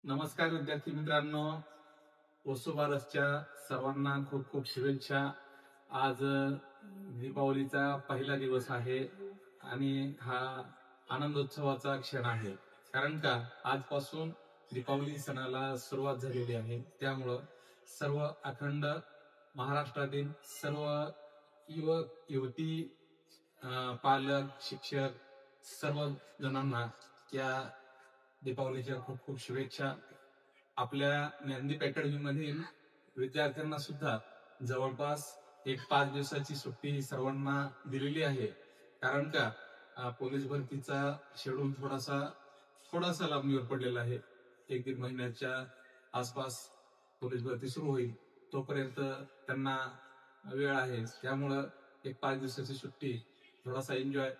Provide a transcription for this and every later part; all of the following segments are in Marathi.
नमस्कार विद्यार्थी मित्रांनो, वसुबारसच्या सर्वांना खूप खूप शुभेच्छा. आज दीपावलीचा पहिला दिवस आहे आणि हा आनंदोत्सवाचा क्षण आहे. कारण का आजपासून दीपावली सणाला सुरुवात झालेली आहे. त्यामुळं सर्व अखंड महाराष्ट्रातील सर्व युवक युवती, पालक, शिक्षक सर्व जणांना या दीपावलीच्या खूप खूप शुभेच्छा. आपल्या ज्ञानदीप अकॅडमी मधील विद्यार्थ्यांना सुद्धा जवळपास एक 5 दिवसाची सुट्टी सर्वांना दिलेली आहे. कारण का पोलीस भरतीचा शेड्यूल थोडासा लांबणीवर पडलेला आहे. 1-1.5 महिन्याच्या आसपास पोलीस भरती सुरू होईल. तोपर्यंत त्यांना वेळ आहे. त्यामुळं एक 5 दिवसाची सुट्टी, थोडासा एन्जॉय.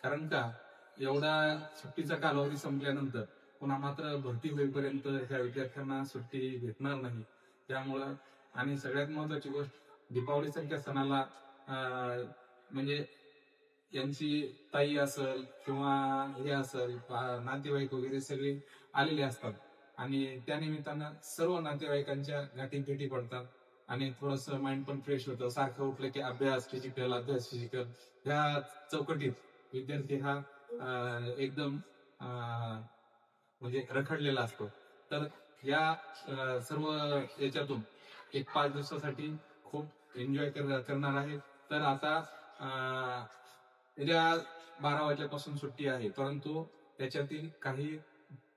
कारण का एवढा सुट्टीचा कालावधी संपल्यानंतर पुन्हा मात्र भरती होईपर्यंत ह्या विद्यार्थ्यांना सुट्टी भेटणार नाही. त्यामुळं आणि सगळ्यात महत्वाची गोष्ट, दीपावलीसारख्या सणाला म्हणजे यांची ताई असेल किंवा हे असेल, नातेवाईक वगैरे सगळे आलेले असतात आणि त्या निमित्तानं सर्व नातेवाईकांच्या गाठी पडतात आणि थोडस माइंड पण फ्रेश होतं. सारखं उठलं की अभ्यास फिजिकल, अभ्यास फिजिकल, ह्या चौकटीत विद्यार्थी हा एकदम म्हणजे रखडलेला असतो. तर या सर्व याच्यातून एक 5 दिवसासाठी खूप एन्जॉय करणार आहे. तर आता उद्या 12 वाजल्यापासून सुट्टी आहे, परंतु त्याच्यातील काही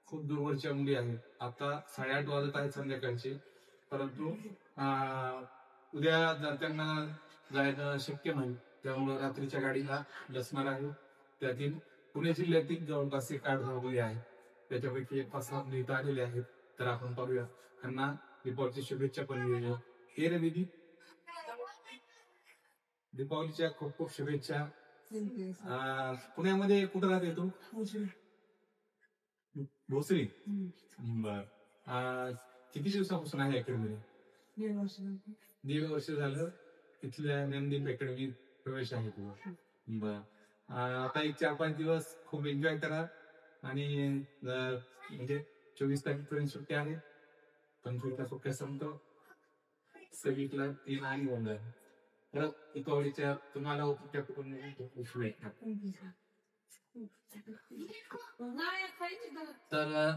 खूप दूरवरच्या मुली आहेत. आता 8:30 वाजत आहेत संध्याकाळचे, परंतु उद्या त्यांना जायचं शक्य नाही. त्यामुळे रात्रीच्या गाडीला बसणार आहे. त्यातील पुणे जिल्ह्यातील जवळपास 8 मुली आहेत. त्याच्यापैकी एक 5-6 मुली इथं आलेले आहेत. तर आपण पाहूया, त्यांना दीपावलीची शुभेच्छा पण देऊया. हे रे दीदी, दीपावलीच्या खूप खूप शुभेच्छा. पुण्यामध्ये कुठं राहते तू? भोसरी. बर. किती दिवसापासून आहे अकॅडमी? 1.5 वर्ष झालं तिथल्या ज्ञानदीप अकॅडमीत प्रवेश आहे तुझा. बर. आता एक 4-5 दिवस खूप एन्जॉय करा आणि म्हणजे 24 तारखेपर्यंत सुट्ट्या आहेत. 25ला सुट्ट्या संपतो, 26ला 3 आणि होणार. तर दीपावलीच्या तुम्हाला शुभेच्छा. तर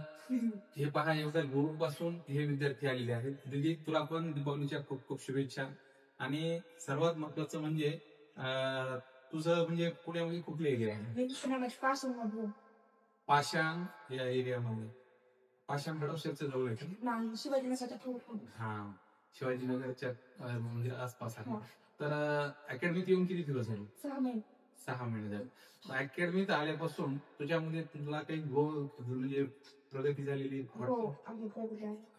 हे पहा, एवढ्या गुरु पासून हे विद्यार्थी आलेले आहेत. दीदी, तुला पण दीपावलीच्या खूप खूप शुभेच्छा. आणि सर्वात महत्वाचं म्हणजे तुझं म्हणजे पुण्यामध्ये कुठले एरिया आहे? पाषाण या एरियामध्ये. पाषाण गडोशेच्या जवळ आहे. शिवाजीनगरच्या, हा, शिवाजीनगरच्या म्हणजे आसपास आहे. तर अकॅडमीत येऊन किती दिवस झाले? 6 महिने झाले. अकॅडमीत आल्यापासून तुझ्यामध्ये तुला काही म्हणजे प्रगती झालेली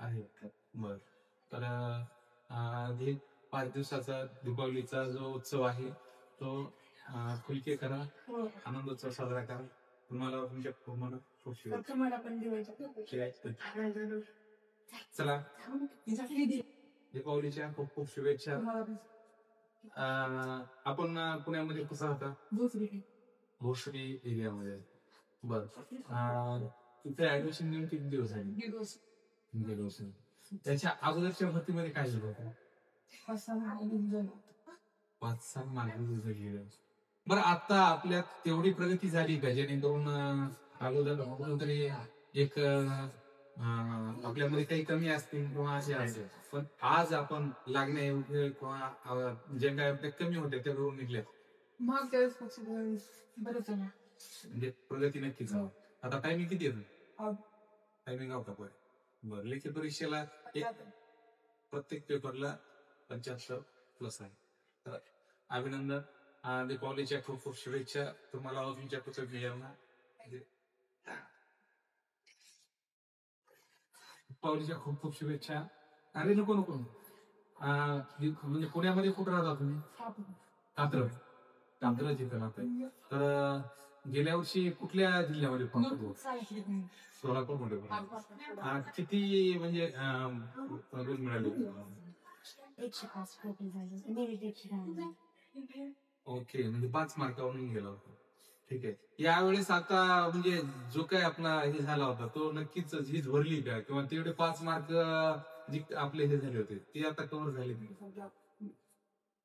आहे का? बर. तर हे 5 दिवसाचा दीपावलीचा जो उत्सव आहे तो खुलके करा, आनंदोत्सव साजरा करा. तुम्हाला तुमच्या खूप चला, दीपावलीच्या खूप खूप शुभेच्छा. आपण पुण्यामध्ये कसा होता? भोसरी एरियामध्ये. बर. तिथे ऍडमिशन घेऊन किती दिवस आहे? 1.5 दिवस. त्याच्या अगोदरच्या भरतीमध्ये काय झालं होतं? 5-6 मार्ग. बरं, आता आपल्यात तेवढी प्रगती झाली का जेणेकरून अगोदर तरी एक आपल्यामध्ये काही कमी असतील किंवा असे असेल, पण आज आपण लागण्यायोग्य किंवा जे काय आपल्या कमी होते ते करून निघले मागच्या वेळेस बरंच म्हणजे प्रगती नक्कीच. आता टायमिंग किती येतो? टायमिंग होता बरं. लेखी परीक्षेला प्रत्येक पेपरला 75+ आहे. तर अभिनंदन. दीपावलीच्या खूप खूप शुभेच्छा. तुम्हाला तुमच्या कुटुंबियांना दीपावलीच्या खूप खूप शुभेच्छा. अरे नको म्हणजे पुण्यामध्ये कुठं राहता तुम्ही? कात्रज जिथे राहताय. तर गेल्या वर्षी कुठल्या जिल्ह्यामध्ये सोलापूर मध्ये किती म्हणजे गुण मिळाले? 105 ओके, म्हणजे 5 मार्कावरून गेला होता. ठीक आहे. यावेळेस आता म्हणजे जो काही आपला हे झाला होता तो नक्कीच झीज भरली का, किंवा तेवढे 5 मार्क जे आपले हे झाले होते ते आता कव्हर झाले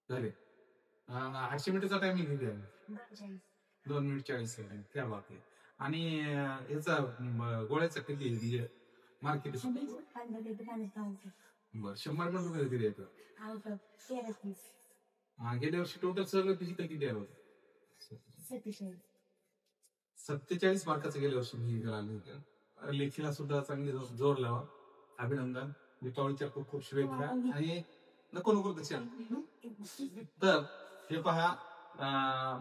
झाले? 800 मीटरचा टायमिंग किती आहे? 2 मिनिट 40 सेकंड. क्या बात आहे. आणि याचा गोळ्याचा किती आहे, म्हणजे मार्क किती? 100 मीटर किती येतं? गेल्या वर्षी टोटल सगळं फिजिकल किती आलं होतं? 47 मार्काचं गेल्या वर्षी फिजिकल आलं होतं. लेखीला सुद्धा चांगली जोर लावा. अभिनंदन. दीपावलीच्या खूप खूप शुभेच्छा. आणि नको नको तशा. तर हे पहा,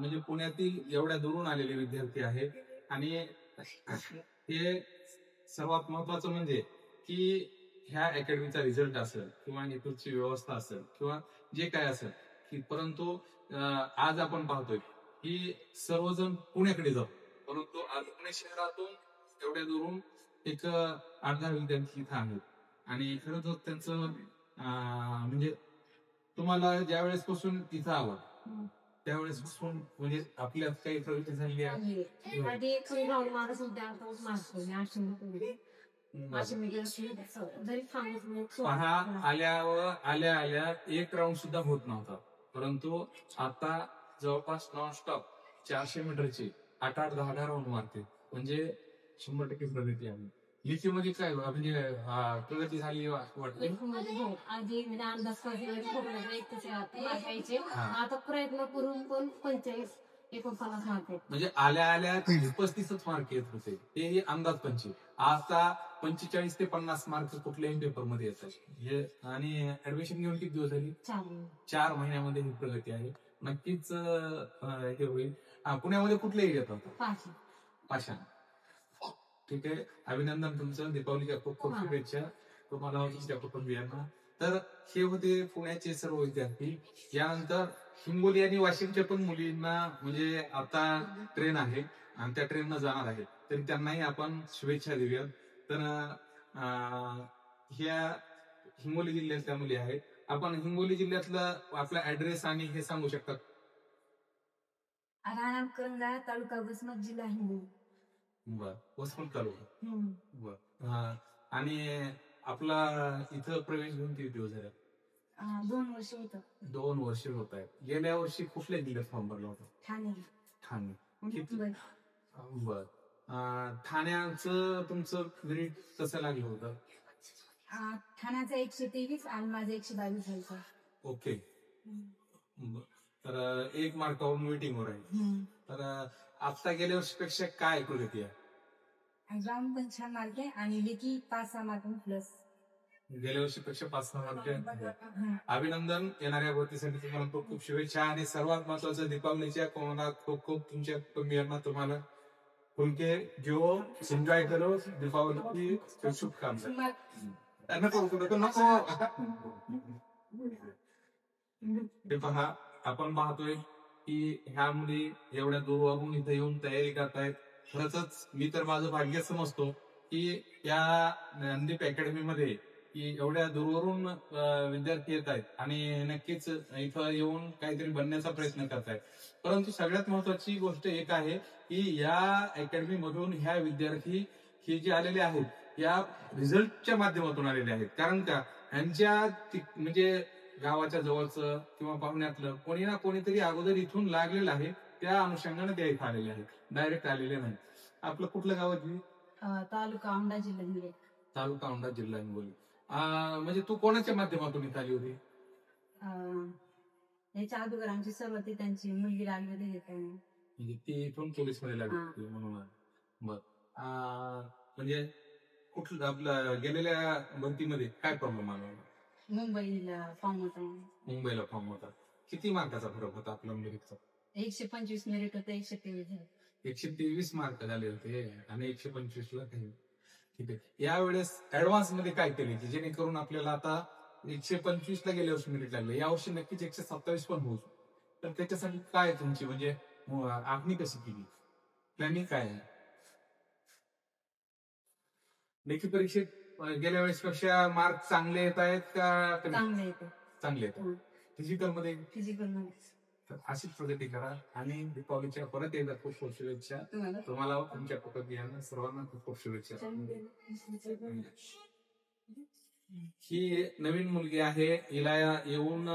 म्हणजे पुण्यातील एवढ्या दुरून आलेले विद्यार्थी आहेत. आणि हे सर्वात महत्वाचं म्हणजे की ह्या अकॅडमीचा रिझल्ट असेल किंवा इथलची व्यवस्था असेल किंवा जे काय असेल, की परंतु आज आपण पाहतोय की सर्वजण पुण्याकडे जाऊ, परंतु आज पुणे शहरातून एवढ्या दुरून एक 8-10 विद्यार्थी इथं आहेत. आणि खरं तर त्यांचं म्हणजे तुम्हाला ज्या वेळेस पासून इथं आलं त्यावेळेस पासून म्हणजे आपल्यात काही प्रगती झाली आहे? पहा, आल्या आल्या एक राऊंड सुद्धा होत नव्हता, परंतु आता जवळपास नॉनस्टॉप 400 मीटरची 8-8, 10-10 राऊंड मारते. म्हणजे 100% प्रगती आहे. लिचीमध्ये काय म्हणजे प्रगती झाली वाटते? आधी म्हणजे अंदाज आता प्रयत्न करून पण 45-49 मार्क. म्हणजे आल्या आल्या 35च मार्क येत होते, ते अंदाज 25. आता 45 ते 50 मार्क कुठल्याही पेपर मध्ये येतात. आणि ऍडमिशन घेऊन किती दिवस झाली? 4 महिन्यामध्ये ही प्रगती आहे. नक्कीच हे होईल. पुण्यामध्ये कुठलेही येतात? पाषाण. ठीक आहे. अभिनंदन तुमचं. दीपावलीच्या खूप खूप शुभेच्छा तुम्हाला तुमच्या कुटुंबियांना. तर हे होते पुण्याचे सर्व विद्यार्थी. यानंतर हिंगोली आणि वाशिमच्या पण मुलींना म्हणजे आता ट्रेन आहे आणि त्या ट्रेननं जाणार आहे, तरी त्यांनाही आपण शुभेच्छा देऊयात. तर ह्या हिंगोली जिल्ह्यातल्या मुली आहेत. आपण हिंगोली जिल्ह्यातला आपला ऍड्रेस आणि हे सांगू शकतात? राहणार करंजा, तालुका वसमत, जिल्हा हिंगोली. बर, वसमत तालुका. बर. आणि आपला इथं प्रवेश घेऊन किती दिवस झाले? 2 वर्ष होतं. 2 वर्ष होत आहेत. गेल्या वर्षी कुठल्या जिल्ह्यात फॉर्म भरला होता? ठाणे. बर. ठाण्याचं तुमचं मेरिट कसं लागलं होतं? ठाण्याचा 123 आणि माझं 122 झालं. ओके. तर 1 मार्कावरून वेटिंगवर आहे. तर आता गेल्या वर्षीपेक्षा काय प्रगती आहे? ग्राउंड पण छान मार्क आहे आणि लेखी 5-6 मार्क प्लस. गेल्या वर्षीपेक्षा 5-6 मार्क. अभिनंदन. येणाऱ्या भरतीसाठी तुम्हाला खूप खूप शुभेच्छा. आणि सर्वात महत्वाचं, दीपावलीच्या खूप खूप तुमच्या कुटुंबियांना तुम्हाला उनके जो एंजॉय करो दीपावली की शुभकामना. ते पहा, आपण पाहतोय की ह्या मुली एवढ्या दूरवरून इथे येऊन तयारी करतायत. खरंच मी तर माझं भाग्य समजतो की या ज्ञानदीप अकॅडमी मध्ये की एवढ्या दूरवरून विद्यार्थी येत आहेत आणि नक्कीच इथं येऊन काहीतरी बनण्याचा प्रयत्न करतायत. परंतु सगळ्यात महत्वाची गोष्ट एक आहे की या अकॅडमी मधून ह्या विद्यार्थी हे जे आलेले आहेत या रिझल्टच्या माध्यमातून आलेले आहेत. कारण का, यांच्या म्हणजे गावाच्या जवळचं किंवा पाहुण्यातलं कोणी ना कोणीतरी अगोदर इथून लागलेलं आहे, त्या अनुषंगाने ते इथं आलेले आहेत, डायरेक्ट आलेले नाही. आपलं कुठलं गाव आहे? तालुका औंढा, जिल्हा हिंगोली. तालुका औंढा, जिल्हा हिंगोली. म्हणजे तू कोणाच्या माध्यमातून इथं आली होती? याच्या अगोदर आमची सर्वात त्यांची मुलगी लागलेली आहे, म्हणजे ती इथून पोलीस मध्ये लागली होती म्हणून. बर. म्हणजे कुठलं आपलं गेलेल्या भरतीमध्ये काय प्रॉब्लेम आला होता? मुंबईला फॉर्म होता. किती मार्काचा फरक होता आपला मेरिटचा? 125 मेरिट होतं, 123 झालं. 123 मार्क झाले होते आणि 125 ला काही. ठीक आहे. यावेळेस ऍडव्हान्स मध्ये काय केले की जेणेकरून आपल्याला आता 125 ला गेल्या वर्षी मेरिट लागले, यावर्षी नक्कीच 127 पण होऊ. तर त्याच्यासाठी काय तुमची म्हणजे आखणी कशी केली, प्लॅनिंग काय आहे? लेखी परीक्षेत गेल्या वेळेसपेक्षा मार्क चांगले येत आहेत का? चांगले येते. चांगले येतात. फिजिकल मध्ये तर अशीच प्रगती करा आणि दीपावलीच्या परत एकदा खूप खूप शुभेच्छा तुम्हाला, तुमच्या कुटुंबियांना सर्वांना खूप खूप शुभेच्छा. ही नवीन मुलगी आहे, हिला येऊन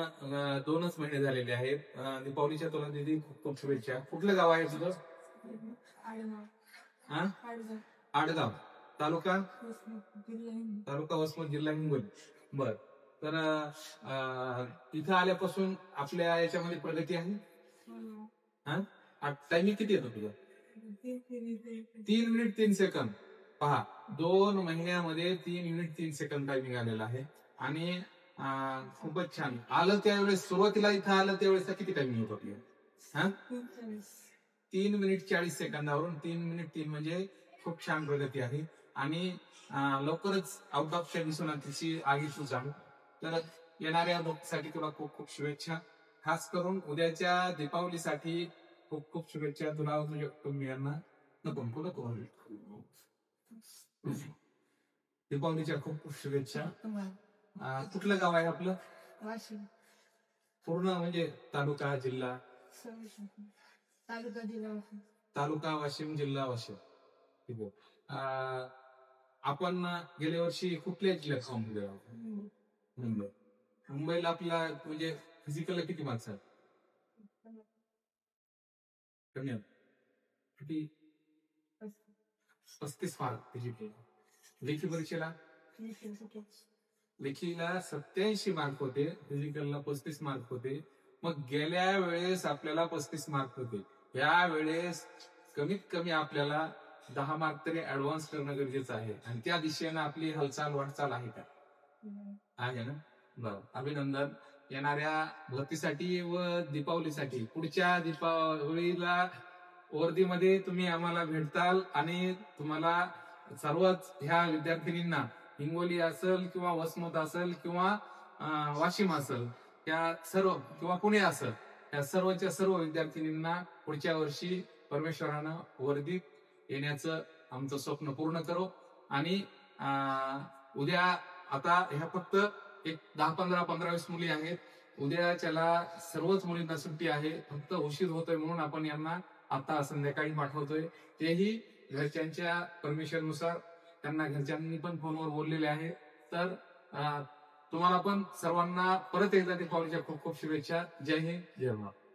2च महिने झालेले आहेत. दीपावलीच्या तुला दीदी खूप खूप शुभेच्छा. कुठलं गाव आहे तुझं? हा? आडगाव. तालुका वसमत, जिल्हा हिंगोली. बर. तर इथं आल्यापासून आपल्या याच्यामध्ये प्रगती आहे. हा, टायमिंग किती येतो तुझं? 3 मिनिट 3 सेकंद. पहा, 2 महिन्यामध्ये 3 मिनिट 3 सेकंद टायमिंग आलेला आहे. आणि खूपच छान. आलं त्यावेळेस, सुरुवातीला इथं आलं त्यावेळेस किती टायमिंग होत आपली? 3 मिनिट 40 सेकंदावरून 3 मिनिट 3 म्हणजे खूप छान प्रगती आहे. आणि लवकरच आउट ऑफ दिसून तिची आगी तुझा. तर येणाऱ्या लोकसाठी तुला खूप खूप शुभेच्छा. खास करून उद्याच्या दीपावलीसाठी खूप खूप शुभेच्छा तुला, तुझ्या कुटुंबियांना. नको. दीपावलीच्या खूप खूप शुभेच्छा. कुठलं गाव आहे आपलं? वाशिम. पूर्ण म्हणजे तालुका, जिल्हा? तालुका वाशिम, जिल्हा वाशिम. ठीक आहे. आपण गेल्या वर्षी कुठल्या जिल्ह्यात फॉर्म दिला? मुंबई. मुंबईला आपला म्हणजे फिजिकलला किती मार्क्स आहेत? कमी आहेत. किती? 35 मार्क फिजिकल. लेखी परीक्षेला? लेखीला 87 मार्क होते, फिजिकलला 35 मार्क होते. मग गेल्या वेळेस आपल्याला 35 मार्क होते. या वेळेस कमीत कमी आपल्याला 10 मार्क तरी ऍडव्हान्स करणं गरजेचं आहे. आणि त्या दिशेनं आपली वाटचाल आहे का? आहे ना. बरं, अभिनंदन. येणाऱ्या भरतीसाठी व दीपावलीसाठी, पुढच्या दीपावलीला वर्दीमध्ये तुम्ही आम्हाला भेटताल आणि तुम्हाला सर्वच ह्या विद्यार्थिनींना, हिंगोली असेल किंवा वसमत असेल किंवा वाशिम असेल, त्या सर्व किंवा पुणे असेल, त्या सर्वच्या सर्व विद्यार्थिनींना पुढच्या वर्षी परमेश्वरानं वर्दीत येण्याचं आमचं स्वप्न पूर्ण करू. आणि उद्या आता ह्या फक्त एक 10-15-20 मुली आहेत. उद्याच्याला सर्वच मुलींना सुट्टी आहे. फक्त उशीर होतोय म्हणून आपण यांना आता संध्याकाळी पाठवतोय. तेही घरच्यांच्या परमिशननुसार. त्यांना घरच्यांनी पण फोनवर बोललेले आहे. तर तुम्हाला पण सर्वांना परत एकदा दीपावलीच्या खूप खूप शुभेच्छा. जय हिंद, जय महाराष्ट्र.